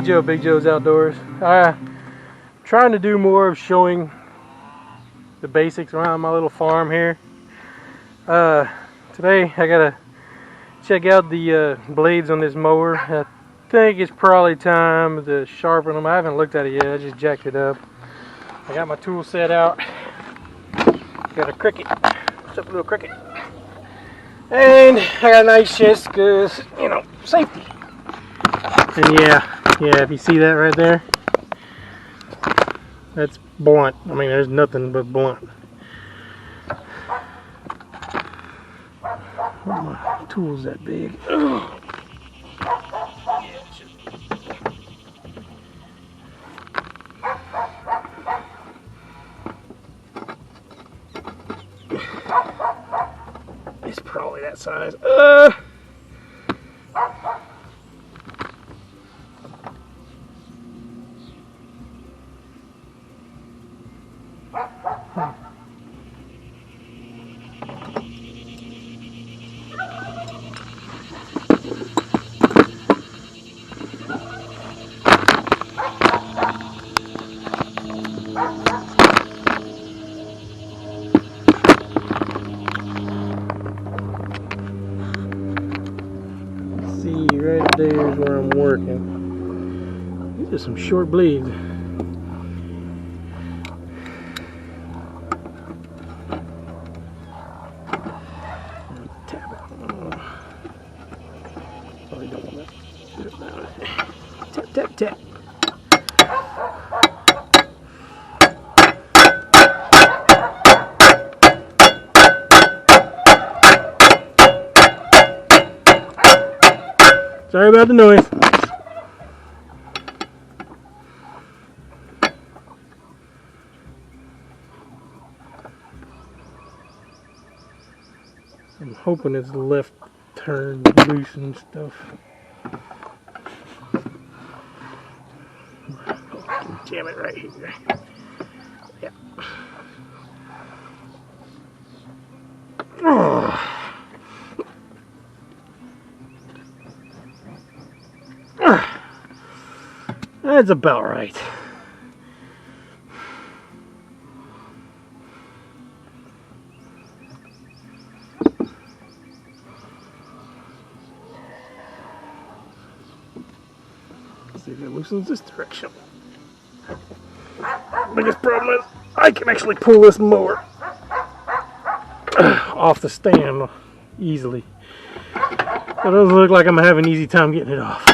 Joe, Big Joe's Outdoors. Trying to do more of showing the basics around my little farm here. Today I gotta check out the blades on this mower. I think it's probably time to sharpen them. I haven't looked at it yet, I just jacked it up. I got my tool set out. Got a cricket. What's up, little cricket? And I got a nice chest because, you know, safety. And yeah, if you see that right there, that's blunt. I mean, there's nothing but blunt. Oh, my tool's that big. Ugh. It's probably that size. See, right there is where I'm working. These are some short blades. Tap it. Probably don't want that. Tap, tap, tap. Sorry about the noise. I'm hoping it's left turn loose and stuff. Jam it right here. Yeah. Oh. That's about right. Let's see if it loosens this direction. Biggest problem is I can actually pull this mower off the stand easily. It doesn't look like I'm gonna have an easy time getting it off.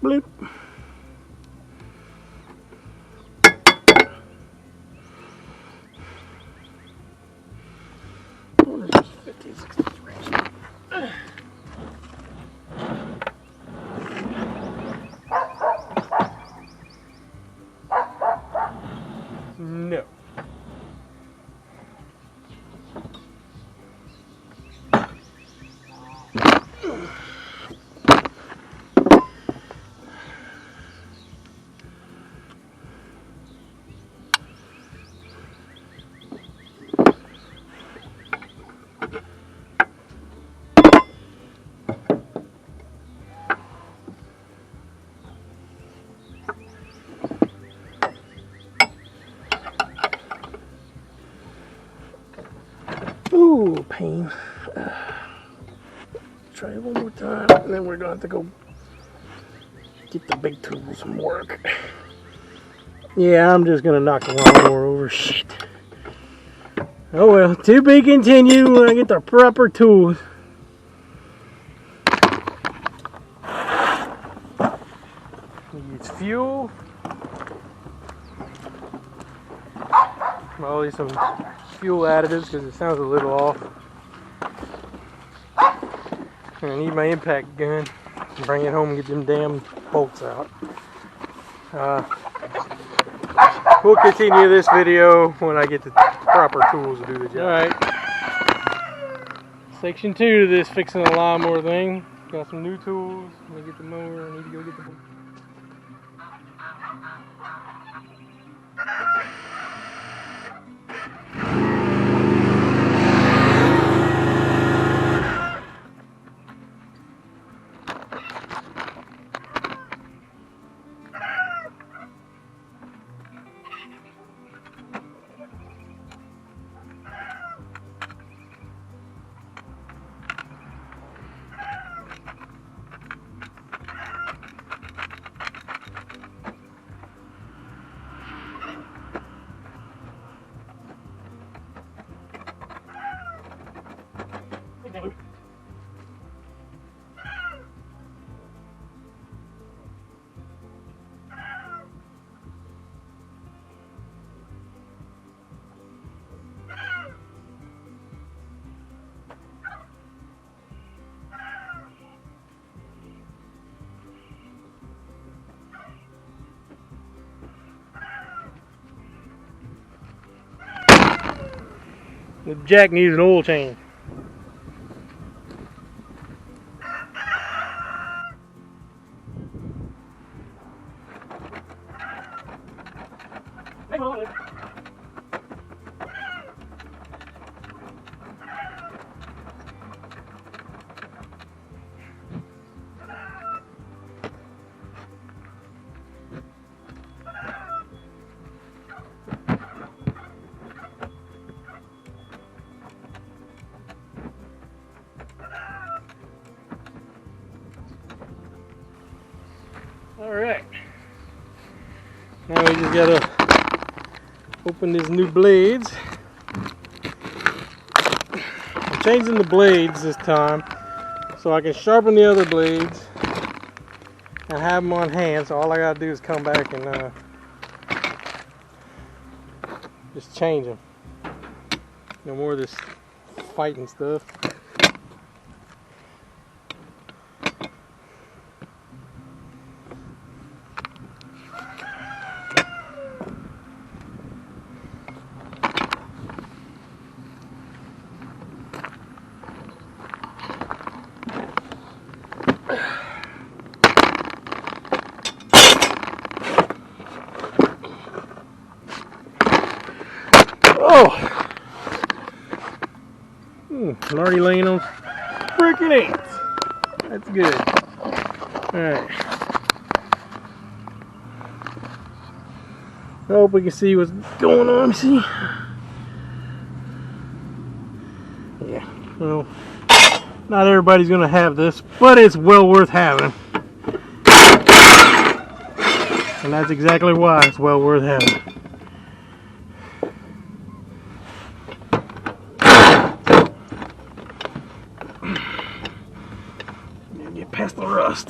Bloop. No. Ooh, pain. Try it one more time, and then we're gonna have to go get the big tools some work. Yeah, I'm just gonna knock the lawnmower over. Shit. Oh well, to be continued when I get the proper tools. Use fuel. I'll use some fuel additives because it sounds a little off. And I need my impact gun to bring it home and get them damn bolts out. We'll continue this video when I get the proper tools to do the job. Alright. Section 2 to this fixing the lawnmower thing. Got some new tools. I'm gonna get the mower. I need to go get the bolts. The jack needs an oil change. Alright, now we just gotta open these new blades. I'm changing the blades this time so I can sharpen the other blades and have them on hand, so all I gotta do is come back and just change them. No more of this fighting stuff. Oh! I'm already laying on freaking ants. That's good. Alright. I hope we can see what's going on. Let me see. Yeah. Well, not everybody's going to have this, but it's well worth having. And that's exactly why it's well worth having. Get past the rust.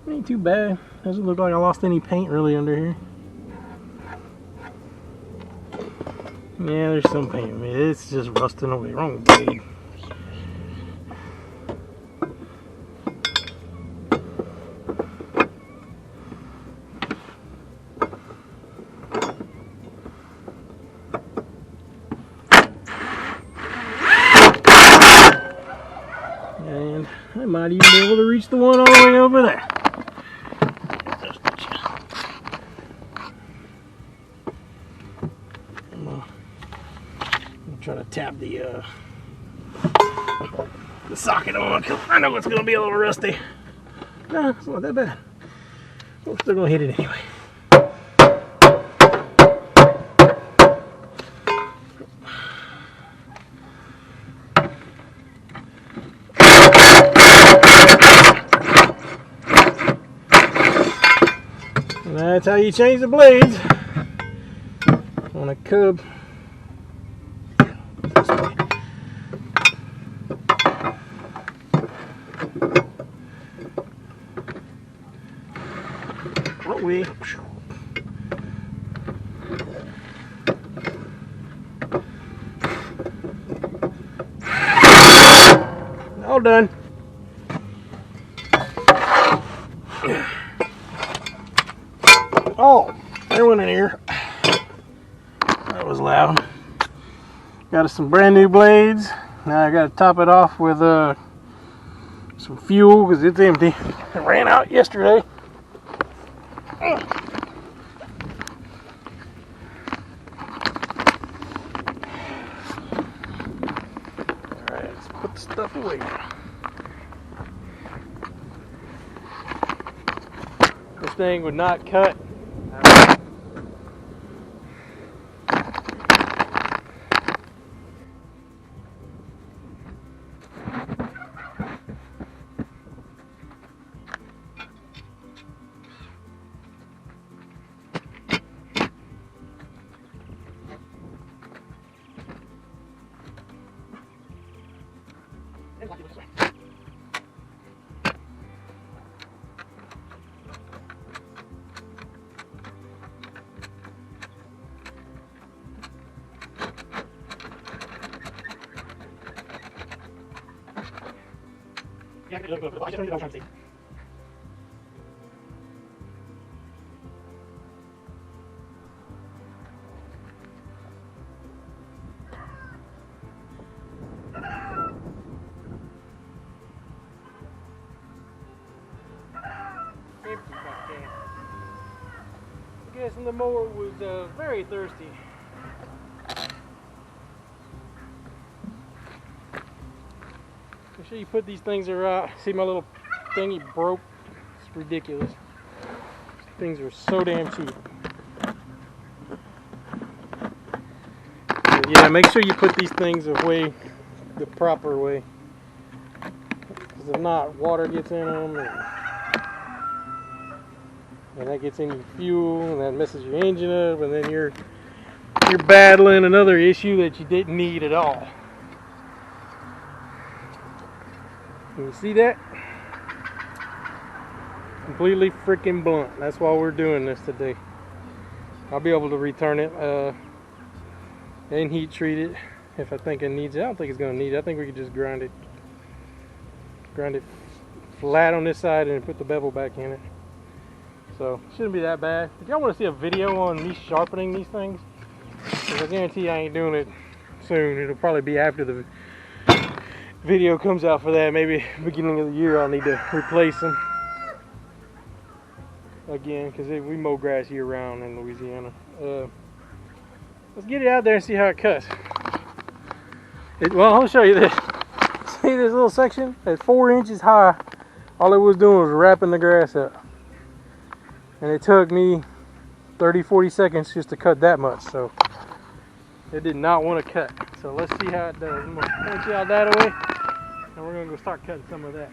Ain't too bad. Doesn't look like I lost any paint really under here. Yeah, there's some paint. I mean, it's just rusting away. Wrong blade. And I might even be able to reach the one all the way over there. I'm trying to tap the socket on because I know it's going to be a little rusty. No, it's not that bad. We're still going to hit it anyway. And that's how you change the blades on a Cub. We all done. Oh, there went an ear. That was loud. Got us some brand new blades. Now I got to top it off with some fuel because it's empty. It ran out yesterday. put the stuff away. This thing would not cut. I'm guessing the mower was very thirsty. Make sure you put these things right. See my little thingy broke? It's ridiculous. These things are so damn cheap. But yeah, make sure you put these things away the proper way. Because if not, water gets in them. And that gets in your fuel, and that messes your engine up, and then you're battling another issue that you didn't need at all. Can you see that? Completely freaking blunt. That's why we're doing this today. I'll be able to return it and heat treat it if I think it needs it. I don't think it's going to need it. I think we could just grind it flat on this side and put the bevel back in it. So shouldn't be that bad. If y'all want to see a video on me sharpening these things, because I guarantee I ain't doing it soon. It'll probably be after the video comes out for that. Maybe beginning of the year I'll need to replace them again, because we mow grass year round in Louisiana. Let's get it out there and see how it cuts. Well, I'll show you this. See this little section? At 4 inches high, all it was doing was wrapping the grass up. And it took me 30-40 seconds just to cut that much, so it did not want to cut. So let's see how it does. I'm going to point you out that way, and we're going to go start cutting some of that.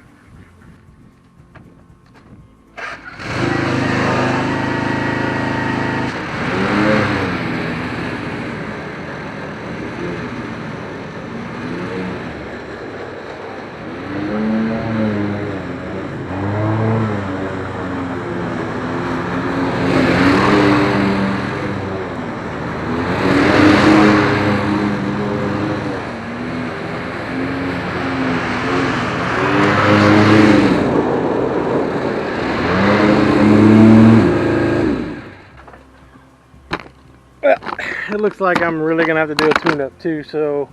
It looks like I'm really gonna have to do a tune-up too, so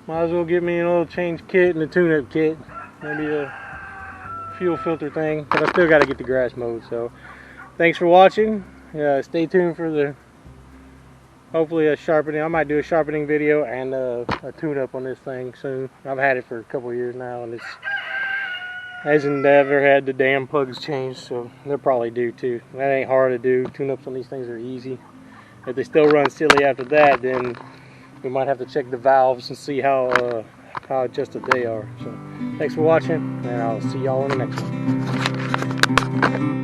might as well get me an oil change kit and a tune-up kit, maybe a fuel filter thing, but I still got to get the grass mowed. So thanks for watching. Stay tuned for the hopefully a sharpening. I might do a sharpening video and a tune-up on this thing soon. I've had it for a couple of years now, and it hasn't ever had the damn plugs changed, so they'll probably do too. That ain't hard to do. Tune-ups on these things are easy. If they still run silly after that, then we might have to check the valves and see how adjusted they are. So thanks for watching, and I'll see y'all in the next one.